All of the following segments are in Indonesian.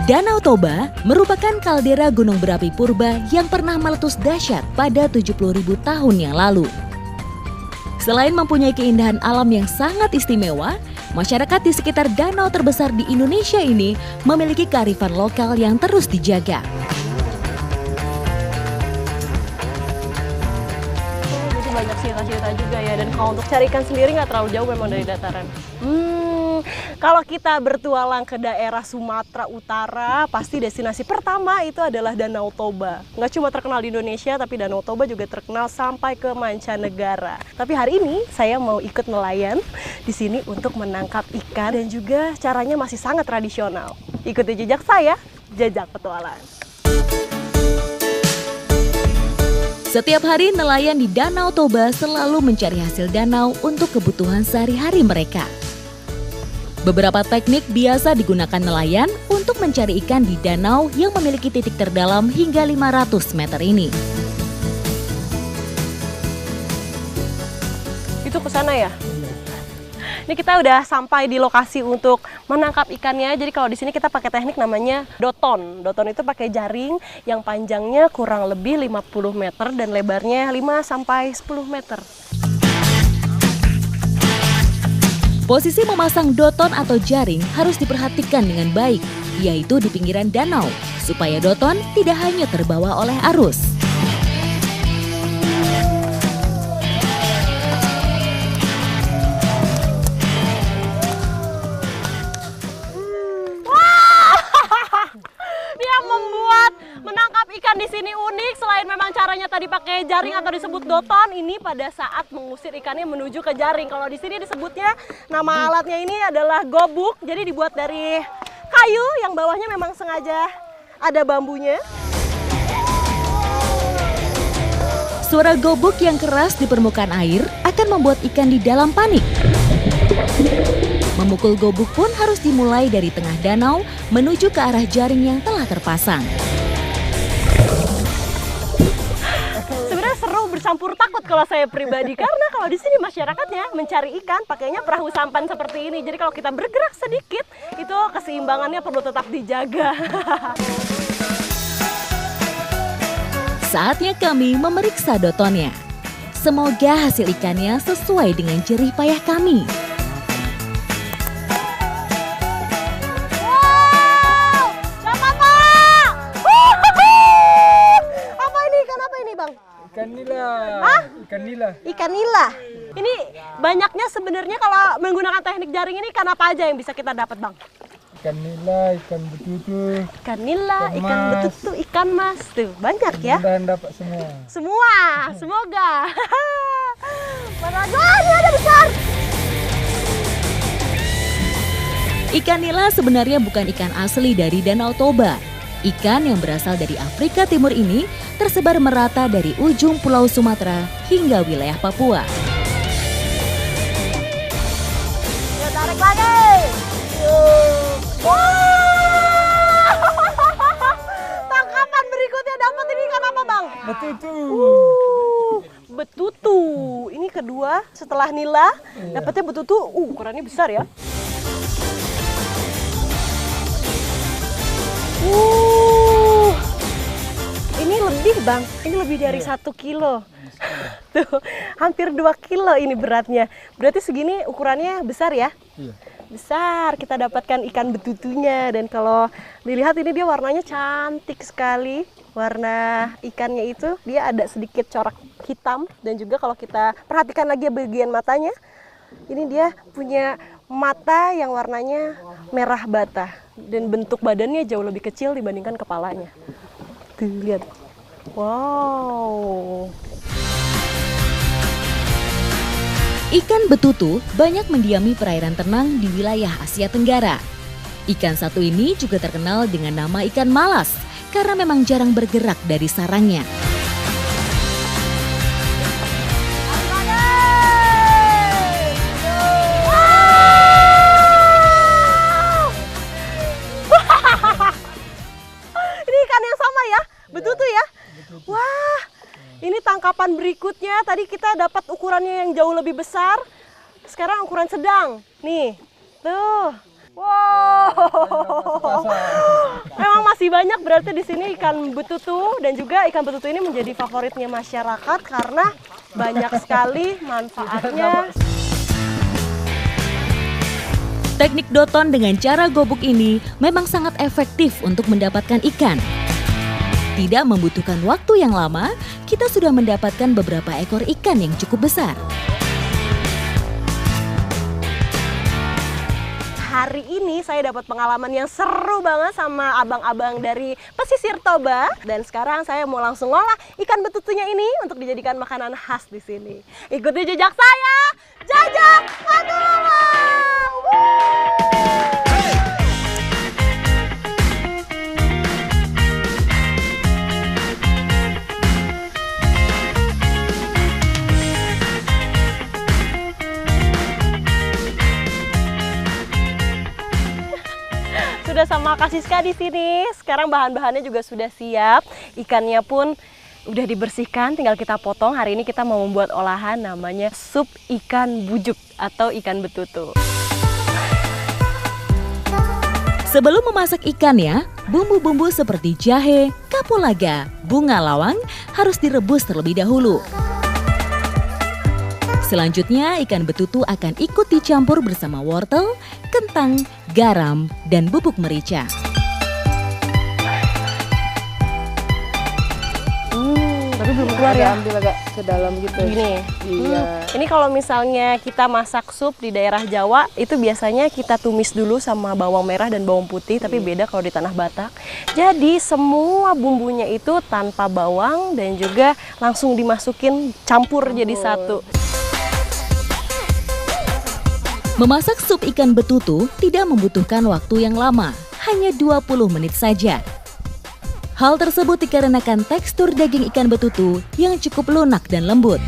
Danau Toba merupakan kaldera gunung berapi purba yang pernah meletus dahsyat pada 70.000 tahun yang lalu. Selain mempunyai keindahan alam yang sangat istimewa, masyarakat di sekitar danau terbesar di Indonesia ini memiliki kearifan lokal yang terus dijaga. Jadi banyak cerita-cerita juga ya, dan kalau untuk cari ikan sendiri nggak terlalu jauh memang dari dataran. Kalau kita bertualang ke daerah Sumatera Utara, pasti destinasi pertama itu adalah Danau Toba. Nggak cuma terkenal di Indonesia, tapi Danau Toba juga terkenal sampai ke mancanegara. Tapi hari ini saya mau ikut nelayan di sini untuk menangkap ikan, dan juga caranya masih sangat tradisional. Ikuti jejak saya, Jejak Petualang. Setiap hari nelayan di Danau Toba selalu mencari hasil danau untuk kebutuhan sehari-hari mereka. Beberapa teknik biasa digunakan nelayan untuk mencari ikan di danau yang memiliki titik terdalam hingga 500 meter ini. Itu ke sana ya? Ini kita udah sampai di lokasi untuk menangkap ikannya. Jadi kalau di sini kita pakai teknik namanya doton. Doton itu pakai jaring yang panjangnya kurang lebih 50 meter dan lebarnya 5 sampai 10 meter. Posisi memasang doton atau jaring harus diperhatikan dengan baik, yaitu di pinggiran danau, supaya doton tidak hanya terbawa oleh arus. Yang membuat menangkap ikan di sini unik, selain memang caranya tadi pakai jaring atau disebut doton, ini pada saat mengusir ikannya menuju ke jaring. Kalau di sini disebutnya, nama alatnya ini adalah gobuk. Jadi dibuat dari kayu yang bawahnya memang sengaja ada bambunya. Suara gobuk yang keras di permukaan air akan membuat ikan di dalam panik. Memukul gobuk pun harus dimulai dari tengah danau menuju ke arah jaring yang telah terpasang. Sebenarnya seru bercampur takut kalau saya pribadi, karena kalau di sini masyarakatnya mencari ikan pakainya perahu sampan seperti ini. Jadi kalau kita bergerak sedikit, itu keseimbangannya perlu tetap dijaga. Saatnya kami memeriksa dotonnya. Semoga hasil ikannya sesuai dengan jerih payah kami. Ikan nila. Hah? Ikan nila. Ikan nila. Ini banyaknya sebenarnya kalau menggunakan teknik jaring ini, ikan apa aja yang bisa kita dapat, Bang? Ikan nila, ikan betutu. Ikan nila, ikan betutu, ikan mas. Tuh, banyak ya. Mudah-mudahan dapat semua. Semua, semoga. Mana lagi? Wah, ini ada besar. Ikan nila sebenarnya bukan ikan asli dari Danau Toba. Ikan yang berasal dari Afrika Timur ini tersebar merata dari ujung Pulau Sumatera hingga wilayah Papua. Ya, tarik lagi. Wah! Tangkapan berikutnya dapat ini ikan apa, Bang? Betutu. Betutu. Ini kedua setelah nila, dapatnya betutu. Ukurannya besar ya. Ini lebih, Bang. Ini lebih dari 1 kilo. Tuh, hampir 2 kilo ini beratnya. Berarti segini ukurannya besar ya? Iya. Besar. Kita dapatkan ikan betutunya, dan kalau dilihat ini dia warnanya cantik sekali. Warna ikannya itu dia ada sedikit corak hitam, dan juga kalau kita perhatikan lagi bagian matanya, ini dia punya mata yang warnanya merah bata, dan bentuk badannya jauh lebih kecil dibandingkan kepalanya. Tuh, lihat. Wow. Ikan betutu banyak mendiami perairan tenang di wilayah Asia Tenggara. Ikan satu ini juga terkenal dengan nama ikan malas karena memang jarang bergerak dari sarangnya. Ini ikan yang sama ya? Betutu ya? Wah, ini tangkapan berikutnya. Tadi kita dapat ukurannya yang jauh lebih besar. Sekarang ukuran sedang. Nih, tuh. Wow. Memang masih banyak berarti di sini ikan betutu, dan juga ikan betutu ini menjadi favoritnya masyarakat karena banyak sekali manfaatnya. Teknik doton dengan cara gobuk ini memang sangat efektif untuk mendapatkan ikan. Tidak membutuhkan waktu yang lama, kita sudah mendapatkan beberapa ekor ikan yang cukup besar. Hari ini saya dapat pengalaman yang seru banget sama abang-abang dari pesisir Toba, dan sekarang saya mau langsung ngolah ikan betutunya ini untuk dijadikan makanan khas di sini. Ikuti jejak saya, Jajak Adula. Sudah sama Kak Siska di sini. Sekarang bahan-bahannya juga sudah siap. Ikannya pun udah dibersihkan, tinggal kita potong. Hari ini kita mau membuat olahan namanya sup ikan bujuk atau ikan betutu. Sebelum memasak ikannya, bumbu-bumbu seperti jahe, kapulaga, bunga lawang harus direbus terlebih dahulu. Selanjutnya, ikan betutu akan ikut dicampur bersama wortel, kentang, garam, dan bubuk merica. Tapi belum keluar ya. Ambil agak ke dalam gitu. Gini. Iya. Ini kalau misalnya kita masak sup di daerah Jawa, itu biasanya kita tumis dulu sama bawang merah dan bawang putih, tapi beda kalau di tanah Batak. Jadi semua bumbunya itu tanpa bawang dan juga langsung dimasukin campur jadi satu. Memasak sup ikan betutu tidak membutuhkan waktu yang lama, hanya 20 menit saja. Hal tersebut dikarenakan tekstur daging ikan betutu yang cukup lunak dan lembut.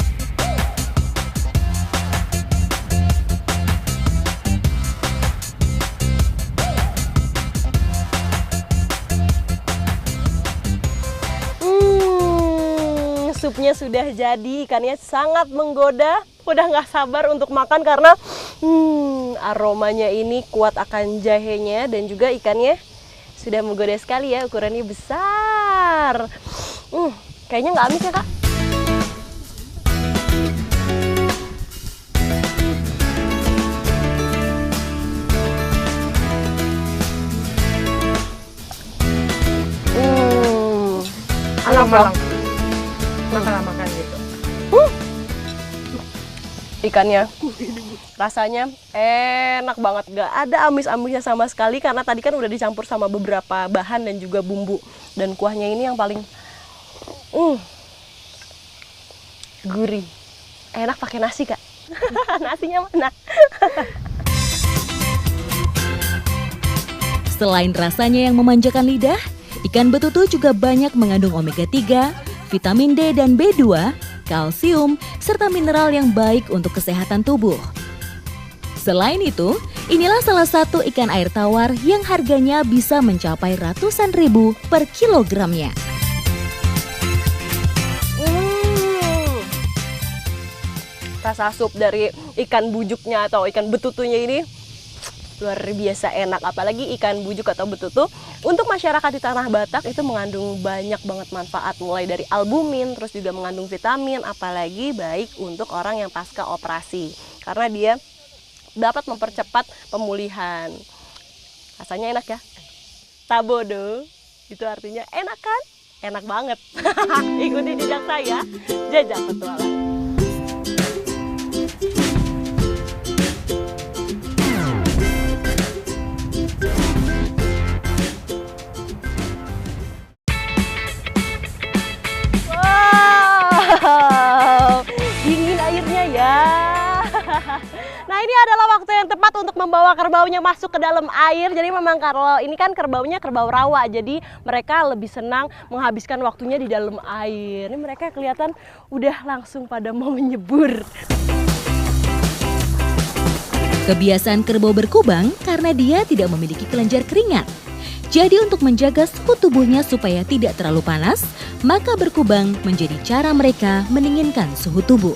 Supnya sudah jadi, ikannya sangat menggoda. Udah nggak sabar untuk makan karena aromanya ini kuat akan jahenya, dan juga ikannya sudah menggoda sekali ya, ukurannya besar. Kayaknya nggak amis ya Kak? Malang. Makan gitu. Ikannya rasanya enak banget, gak ada amis-amisnya sama sekali karena tadi kan udah dicampur sama beberapa bahan dan juga bumbu, dan kuahnya ini yang paling gurih, enak pakai nasi Kak. Nasinya mana? Selain rasanya yang memanjakan lidah, ikan betutu juga banyak mengandung omega 3, vitamin D dan B2, kalsium, serta mineral yang baik untuk kesehatan tubuh. Selain itu, inilah salah satu ikan air tawar yang harganya bisa mencapai ratusan ribu per kilogramnya. Rasa sup dari ikan bujuknya atau ikan betutunya ini luar biasa enak, apalagi ikan bujuk atau betutu untuk masyarakat di tanah Batak itu mengandung banyak banget manfaat, mulai dari albumin, terus juga mengandung vitamin, apalagi baik untuk orang yang pasca operasi karena dia dapat mempercepat pemulihan. Rasanya enak ya, tabodo itu artinya enak kan? Enak banget. Ikuti jejak saya, Jajak Petualang. Dingin airnya ya. Nah, ini adalah waktu yang tepat untuk membawa kerbaunya masuk ke dalam air. Jadi memang kalau ini kan kerbaunya kerbau rawa, jadi mereka lebih senang menghabiskan waktunya di dalam air. Ini mereka kelihatan udah langsung pada mau menyebur. Kebiasaan kerbau berkubang karena dia tidak memiliki kelenjar keringat. Jadi untuk menjaga suhu tubuhnya supaya tidak terlalu panas, maka berkubang menjadi cara mereka mendinginkan suhu tubuh.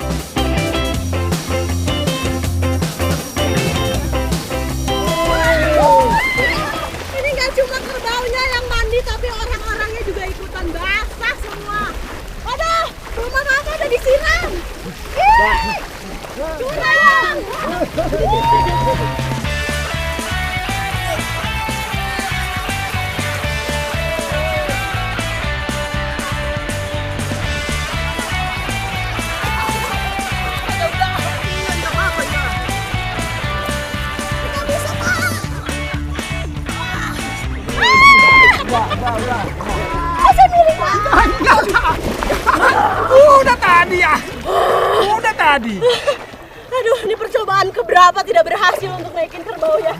Udah tadi ya. Udah tadi. Aduh, ini percobaan keberapa tidak berhasil untuk naikin kerbau ya.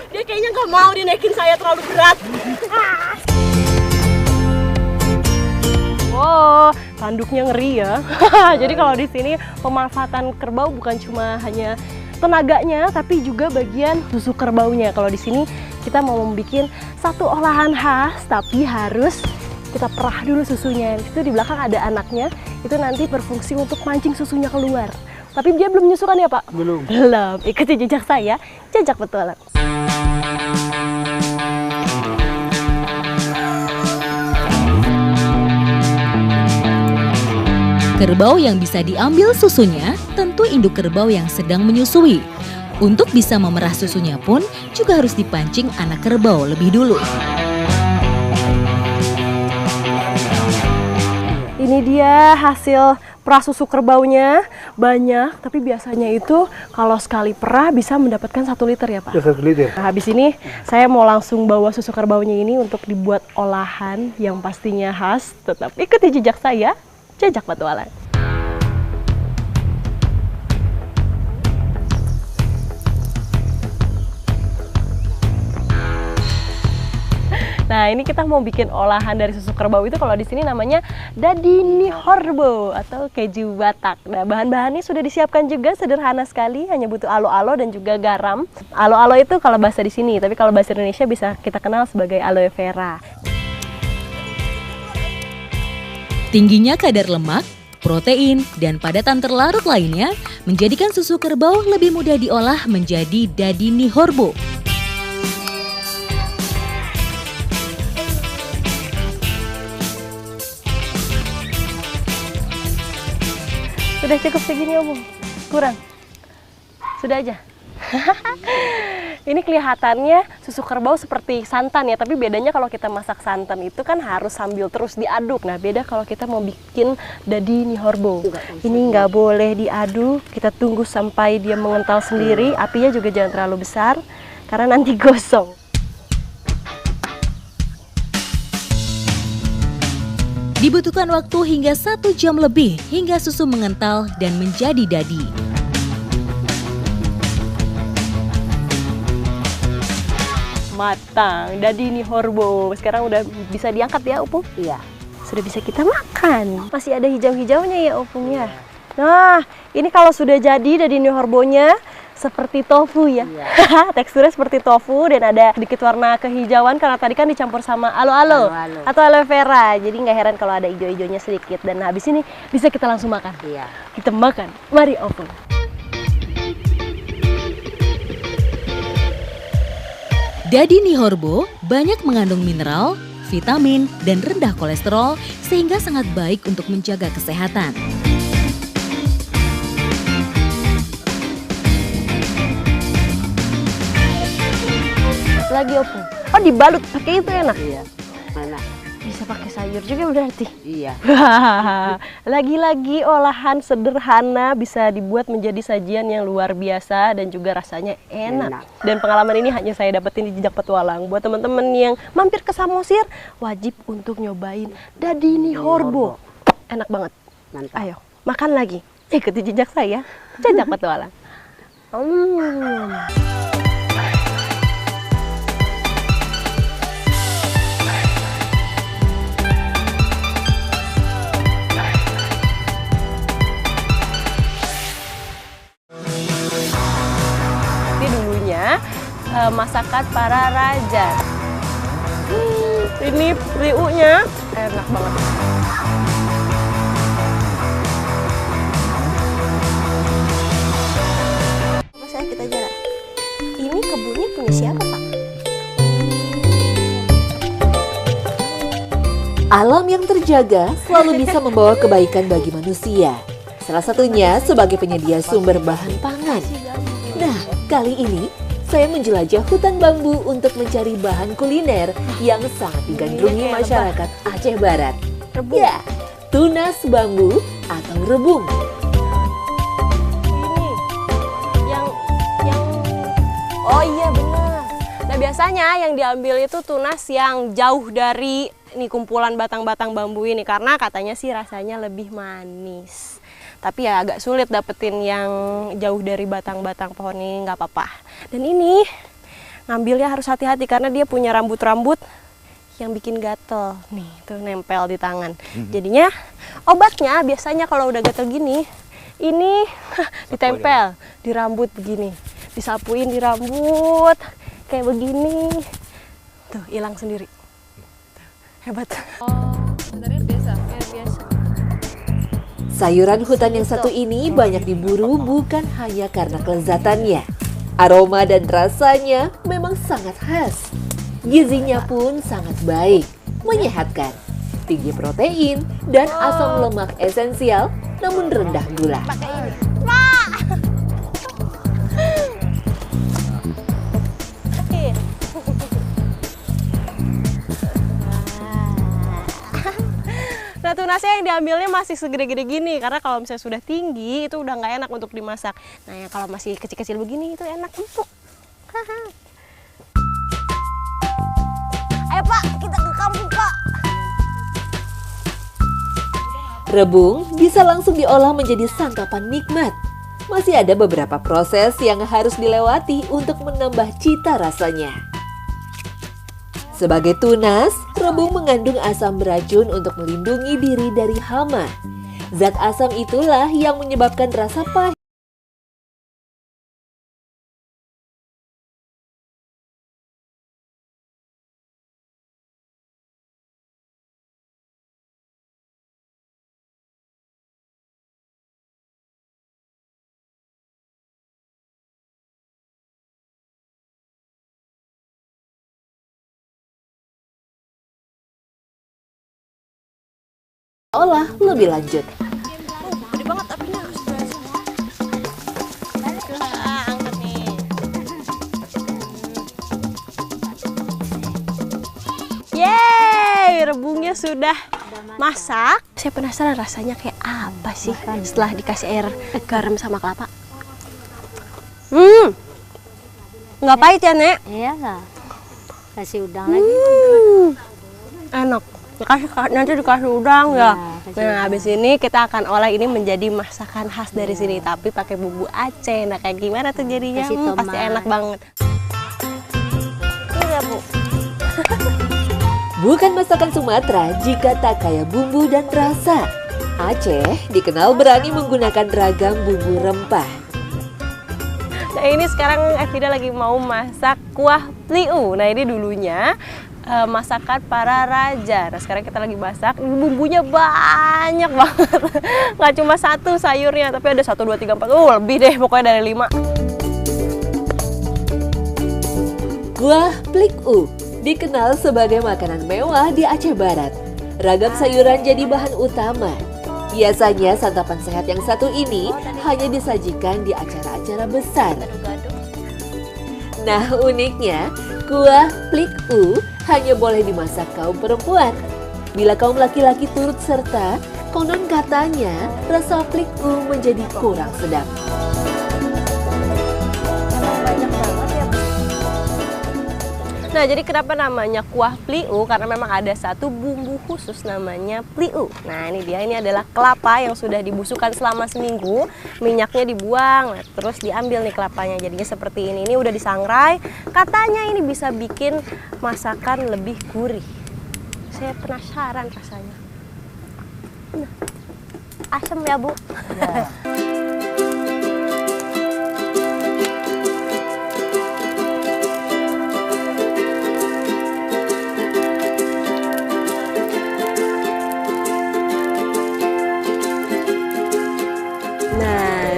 Dia kayaknya nggak mau dinaikin saya terlalu berat. Wow, tanduknya ngeri ya. Jadi kalau di sini pemanfaatan kerbau bukan cuma hanya tenaganya, tapi juga bagian susu kerbaunya. Kalau di sini kita mau membuat satu olahan khas, tapi harus kita perah dulu susunya. Itu di belakang ada anaknya, itu nanti berfungsi untuk mancing susunya keluar. Tapi dia belum menyusukan ya Pak? Belum. Belum. Ikuti jejak saya, jejak petualang. Kerbau yang bisa diambil susunya tentu induk kerbau yang sedang menyusui. Untuk bisa memerah susunya pun juga harus dipancing anak kerbau lebih dulu. Ini dia hasil perah susu kerbaunya, banyak, tapi biasanya itu kalau sekali perah bisa mendapatkan 1 liter ya Pak? 1 liter. Nah, habis ini saya mau langsung bawa susu kerbaunya ini untuk dibuat olahan yang pastinya khas. Tetap ikuti jejak saya, jejak petualang. Nah, ini kita mau bikin olahan dari susu kerbau itu, kalau di sini namanya dadi nihorbo atau keju Batak. Nah, bahan-bahannya sudah disiapkan juga, sederhana sekali, hanya butuh alo-alo dan juga garam. Alo-alo itu kalau bahasa di sini, tapi kalau bahasa Indonesia bisa kita kenal sebagai aloe vera. Tingginya kadar lemak, protein, dan padatan terlarut lainnya menjadikan susu kerbau lebih mudah diolah menjadi dadi nihorbo. Sudah cukup segini Om? Kurang? Sudah aja? Ini kelihatannya susu kerbau seperti santan ya, tapi bedanya kalau kita masak santan itu kan harus sambil terus diaduk. Nah, beda kalau kita mau bikin dadi nihorbo. Ini nggak boleh diaduk, kita tunggu sampai dia mengental sendiri, apinya juga jangan terlalu besar, karena nanti gosong. Dibutuhkan waktu hingga 1 jam lebih hingga susu mengental dan menjadi dadi. Matang, dadi nihorbo. Sekarang udah bisa diangkat ya, Opung? Iya. Sudah bisa kita makan. Masih ada hijau-hijaunya ya, Opung ya. Nah, ini kalau sudah jadi dadi nihorbonya seperti tofu ya. Iya. Teksturnya seperti tofu dan ada sedikit warna kehijauan karena tadi kan dicampur sama alo-alo atau aloe vera. Jadi nggak heran kalau ada hijau-hijaunya sedikit. Dan habis ini bisa kita langsung makan. Iya. Kita makan. Mari Opung. Dadi nihorbo banyak mengandung mineral, vitamin, dan rendah kolesterol sehingga sangat baik untuk menjaga kesehatan. Lagi Opung. Oh, dibalut pakai itu enak. Iya. Mana? Bisa pakai sayur juga berarti. Iya. Lagi-lagi olahan sederhana bisa dibuat menjadi sajian yang luar biasa dan juga rasanya enak. Dan pengalaman ini hanya saya dapetin di Jejak Petualang. Buat teman-teman yang mampir ke Samosir, wajib untuk nyobain dadi nihorbo. Enak banget. Mantap. Ayo, makan lagi. Ikuti jejak saya, Jejak Petualang. Masakan para raja. Ini riuknya enak banget. Mas, kita jalan. Ini kebunnya punya siapa, Pak? Alam yang terjaga selalu bisa membawa kebaikan bagi manusia. Salah satunya sebagai penyedia sumber bahan pangan. tangan. Nah, kali ini saya menjelajah hutan bambu untuk mencari bahan kuliner yang sangat digandrungi masyarakat Aceh Barat. Ya, tunas bambu atau rebung. Oh iya benar. Nah biasanya yang diambil itu tunas yang jauh dari kumpulan batang-batang bambu ini karena katanya sih rasanya lebih manis. Tapi ya agak sulit dapetin yang jauh dari batang-batang pohon ini, nggak apa-apa. Dan ini ngambilnya harus hati-hati karena dia punya rambut-rambut yang bikin gatel. Nih, tuh nempel di tangan. Jadinya obatnya biasanya kalau udah gatel gini, ini ditempel di rambut begini. Disapuin di rambut kayak begini. Tuh, hilang sendiri. Tuh, hebat. Oh, sebenarnya biasa. Ya, biasa. Sayuran hutan yang satu ini banyak diburu bukan hanya karena kelezatannya. Aroma dan rasanya memang sangat khas. Gizinya pun sangat baik, menyehatkan, tinggi protein dan asam lemak esensial namun rendah gula. Pakai ini. Pak! Nah tunasnya yang diambilnya masih segede-gede gini karena kalau misalnya sudah tinggi itu udah nggak enak untuk dimasak. Nah yang kalau masih kecil-kecil begini itu enak empuk. Ayo Pak, kita ke kampung Pak. Rebung bisa langsung diolah menjadi santapan nikmat. Masih ada beberapa proses yang harus dilewati untuk menambah cita rasanya. Sebagai tunas, rebung mengandung asam beracun untuk melindungi diri dari hama. Zat asam itulah yang menyebabkan rasa pahit. Olah lebih lanjut. Gede banget apinya harus berhasil. Angkat nih. Yeay, rebungnya sudah masak. Saya penasaran rasanya kayak apa sih setelah dikasih air garam sama kelapa. Nggak pahit ya, Nek? Iya lah, kasih udang lagi. Enak. Nanti dikasih udang ya. kasih Nah, habis ini kita akan olah ini menjadi masakan khas dari sini, tapi pakai bumbu Aceh. Nah, kayak gimana tuh jadinya? Kasih Pasti tomat. enak banget. Iya, Bu. Bukan masakan Sumatera jika tak kaya bumbu dan rasa. Aceh dikenal berani menggunakan ragam bumbu rempah. Nah, ini sekarang Evida lagi mau masak kuah pliu. Nah, ini dulunya masakan para raja. Nah sekarang kita lagi masak, bumbunya banyak banget. Nggak cuma satu sayurnya, tapi ada 1, 2, 3, 4, lebih deh pokoknya dari 5. Kuah pliu dikenal sebagai makanan mewah di Aceh Barat. Ragam sayuran jadi bahan utama. Biasanya santapan sehat yang satu ini hanya disajikan di acara-acara besar. Nah uniknya, kuah pliu hanya boleh dimasak kaum perempuan. Bila kaum laki-laki turut serta, konon katanya rasa pliu menjadi kurang sedap. Nah, jadi kenapa namanya kuah pliu? Karena memang ada satu bumbu khusus namanya pliu. Nah, ini dia, ini adalah kelapa yang sudah dibusukkan selama seminggu, minyaknya dibuang, nah, terus diambil nih kelapanya. Jadinya seperti ini udah disangrai. Katanya ini bisa bikin masakan lebih gurih. Saya penasaran rasanya. Nah, asam ya, Bu? Ya.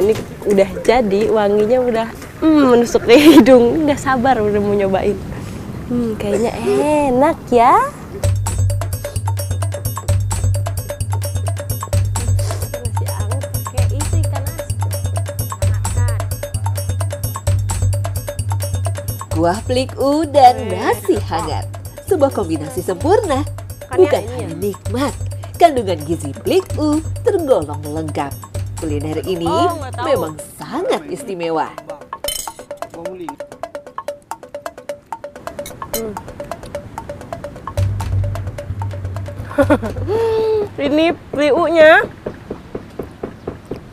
Ini udah jadi, wanginya udah menusuk ke hidung, nggak sabar udah mau nyobain. Kayaknya enak ya. Masih anget, kayak isi ikan asin. Kuah peliku dan nasi hangat. Sebuah kombinasi sempurna. Bukan hanya nikmat, kandungan gizi peliku tergolong lengkap. Kuliner ini memang sangat istimewa. Ini peliunya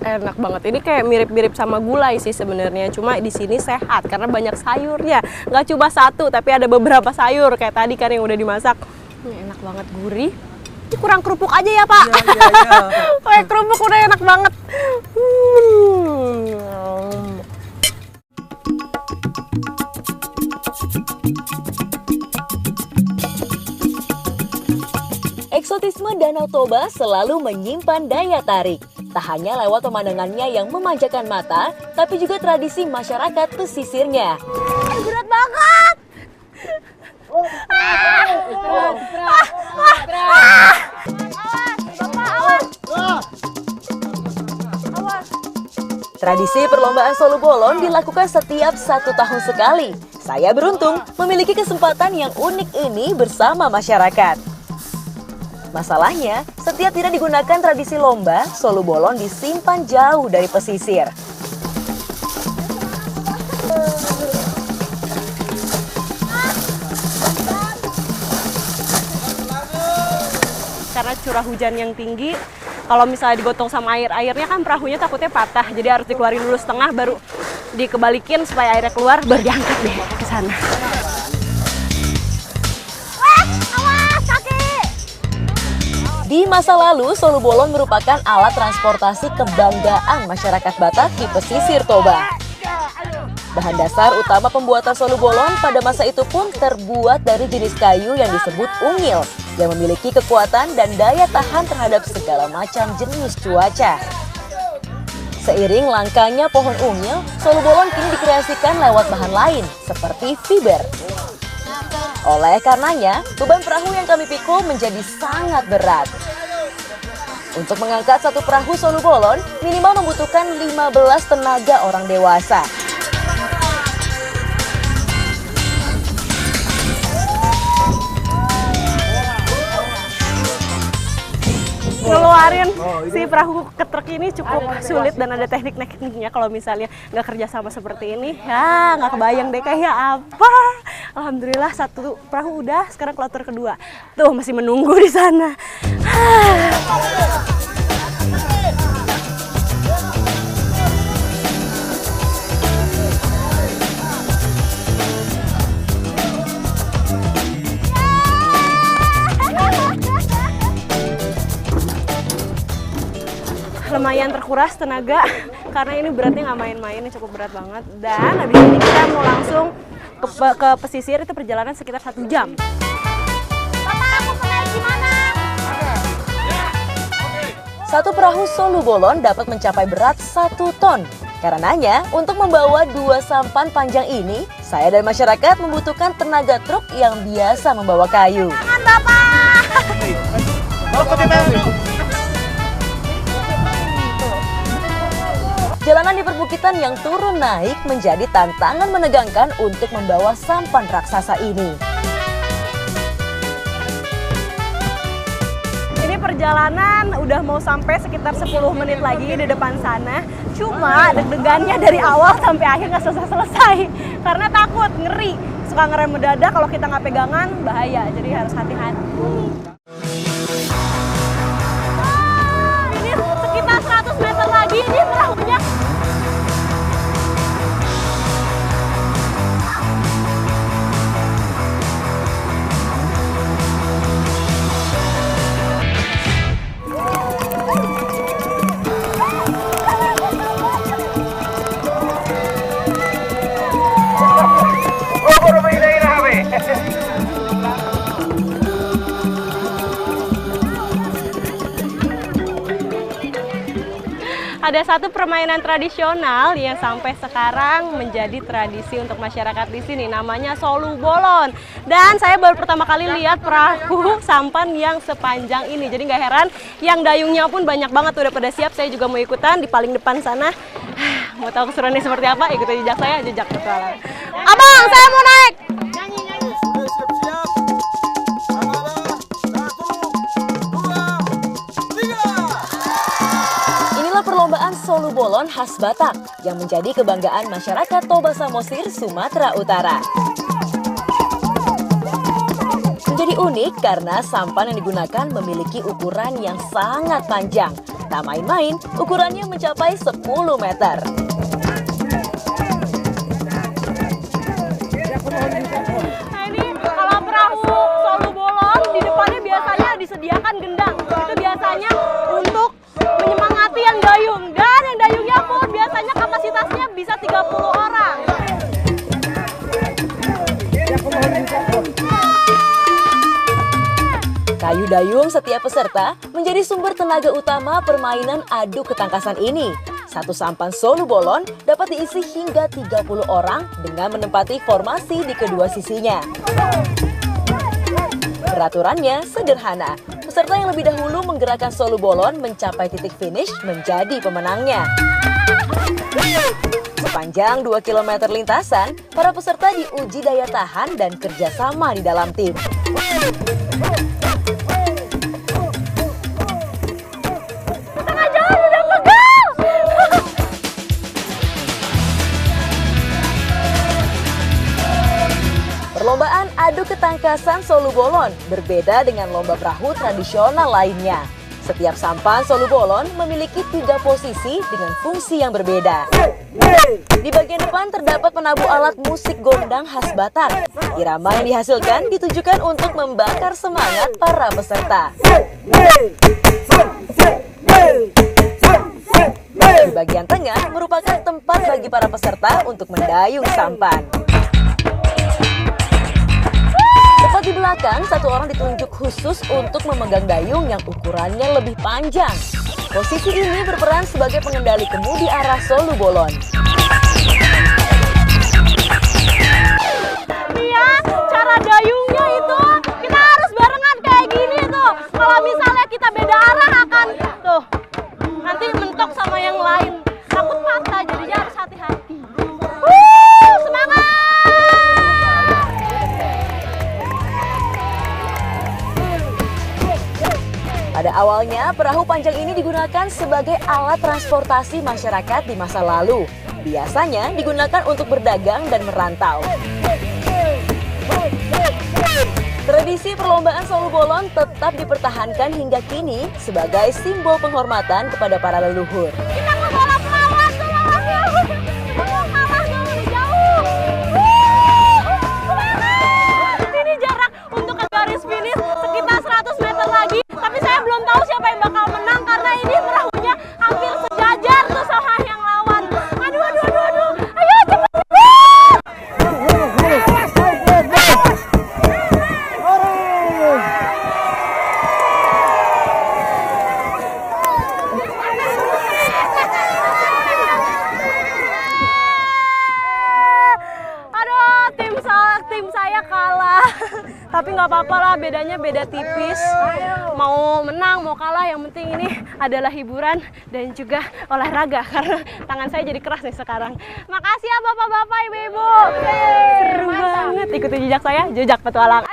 enak banget. Ini kayak mirip-mirip sama gulai sih sebenarnya. Cuma di sini sehat karena banyak sayurnya. Nggak cuma satu, tapi ada beberapa sayur kayak tadi kan yang udah dimasak. Ini enak banget, gurih. Ini kurang kerupuk aja ya Pak. Kayak kerupuk udah enak banget. Eksotisme Danau Toba selalu menyimpan daya tarik. Tak hanya lewat pemandangannya yang memanjakan mata, tapi juga tradisi masyarakat pesisirnya. Berat banget. Tradisi perlombaan Solo Bolon dilakukan setiap 1 tahun sekali. Saya beruntung memiliki kesempatan yang unik ini bersama masyarakat. Masalahnya, setiap tidak digunakan tradisi lomba, Solo Bolon disimpan jauh dari pesisir. Karena curah hujan yang tinggi, kalau misalnya digotong sama airnya kan perahunya takutnya patah. Jadi harus dikeluarin dulu setengah, baru dikebalikin supaya airnya keluar, baru diangkat deh ke sana. Di masa lalu, Solo Bolon merupakan alat transportasi kebanggaan masyarakat Batak di pesisir Toba. Bahan dasar utama pembuatan Solo Bolon pada masa itu pun terbuat dari jenis kayu yang disebut ungil, yang memiliki kekuatan dan daya tahan terhadap segala macam jenis cuaca. Seiring langkanya pohon ungil, Solo Bolon kini dikreasikan lewat bahan lain, seperti fiber. Oleh karenanya, beban perahu yang kami pikul menjadi sangat berat. Untuk mengangkat satu perahu Solo Bolon, minimal membutuhkan 15 tenaga orang dewasa. Ngeluarin si perahu ke truk ini cukup sulit dan ada teknik-tekniknya. Kalau misalnya nggak kerja sama seperti ini, ya nggak kebayang deh kayak apa. Alhamdulillah satu perahu udah, sekarang kloter kedua. Tuh masih menunggu di sana. Lumayan terkuras tenaga karena ini beratnya nggak main-main, ini cukup berat banget. Dan habis ini kita mau langsung ke pesisir, itu perjalanan sekitar 1 jam. Satu perahu Solo Bolon dapat mencapai berat 1 ton. Karenanya, untuk membawa 2 sampan panjang ini, saya dan masyarakat membutuhkan tenaga truk yang biasa membawa kayu. Tangan Bapak! Jalanan di perbukitan yang turun naik menjadi tantangan menegangkan untuk membawa sampan raksasa ini. Ini perjalanan udah mau sampai sekitar 10 menit lagi di depan sana. Cuma deg-degannya dari awal sampai akhir nggak selesai-selesai. Karena takut, ngeri. Suka ngerem mendadak, kalau kita nggak pegangan bahaya. Jadi harus hati-hati. Ini sekitar 100 meter lagi ini perahunya. Ada satu permainan tradisional yang sampai sekarang menjadi tradisi untuk masyarakat di sini, namanya Solo Bolon. Dan saya baru pertama kali lihat perahu sampan yang sepanjang ini. Jadi nggak heran, yang dayungnya pun banyak banget, udah pada siap. Saya juga mau ikutan di paling depan sana. Mau tahu keseruannya seperti apa? Ikuti jejak saya, jejak petualang. Abang, saya mau naik. Sudah siap-siap. Adalah 1, 2, 3. Inilah perlombaan solu bolon khas Batak yang menjadi kebanggaan masyarakat Toba Samosir, Sumatera Utara. Menjadi unik karena sampan yang digunakan memiliki ukuran yang sangat panjang. Tak main-main, ukurannya mencapai 10 meter. Nah ini kalau perahu solu bolon di depannya biasanya disediakan gendang. Itu biasanya untuk menyemangati yang dayung. Dan yang dayungnya pun biasanya kapasitasnya bisa 30 orang. Kayu dayung setiap peserta menjadi sumber tenaga utama permainan adu ketangkasan ini. Satu sampan solu bolon dapat diisi hingga 30 orang dengan menempati formasi di kedua sisinya. Peraturannya sederhana. Peserta yang lebih dahulu menggerakkan solu bolon mencapai titik finish menjadi pemenangnya. Sepanjang 2 km lintasan, para peserta diuji daya tahan dan kerjasama di dalam tim. Perlombaan adu ketangkasan solu bolon berbeda dengan lomba perahu tradisional lainnya. Setiap sampan solu bolon memiliki 3 posisi dengan fungsi yang berbeda. Di bagian depan terdapat penabuh alat musik gondang khas Batak. Irama yang dihasilkan ditujukan untuk membakar semangat para peserta. Di bagian tengah merupakan tempat bagi para peserta untuk mendayung sampan. Tepat di belakang, satu orang ditunjuk khusus untuk memegang dayung yang ukurannya lebih panjang. Posisi ini berperan sebagai pengendali kemudi arah solu bolon. Iya, cara dayungnya itu kita harus barengan kayak gini tuh. Kalau misalnya kita beda arah akan tuh nanti mentok sama yang lain. Takut patah, jadinya harus hati-hati. Semangat! Pada awalnya, perahu panjang ini digunakan sebagai alat transportasi masyarakat di masa lalu. Biasanya digunakan untuk berdagang dan merantau. Tradisi perlombaan solu bolon tetap dipertahankan hingga kini sebagai simbol penghormatan kepada para leluhur. Kita ke balap lawan tuh lawannya. Mau kalah tuh jauh. Semangat! Ini jarak untuk ke garis finish sekitar 100 meter lagi. Tapi saya belum tahu siapa yang bakal menang karena ini perahunya hampir sejajar tuh sama yang lawan. Aduh. Ayo cepet. Tim saya kalah. Tapi nggak apa-apa lah, bedanya beda tipis. Mau menang, mau kalah, yang penting ini adalah hiburan dan juga olahraga. Karena tangan saya jadi keras nih sekarang. Makasih ya bapak-bapak, ibu-ibu. Seru banget. Ikuti jejak saya, jejak petualang.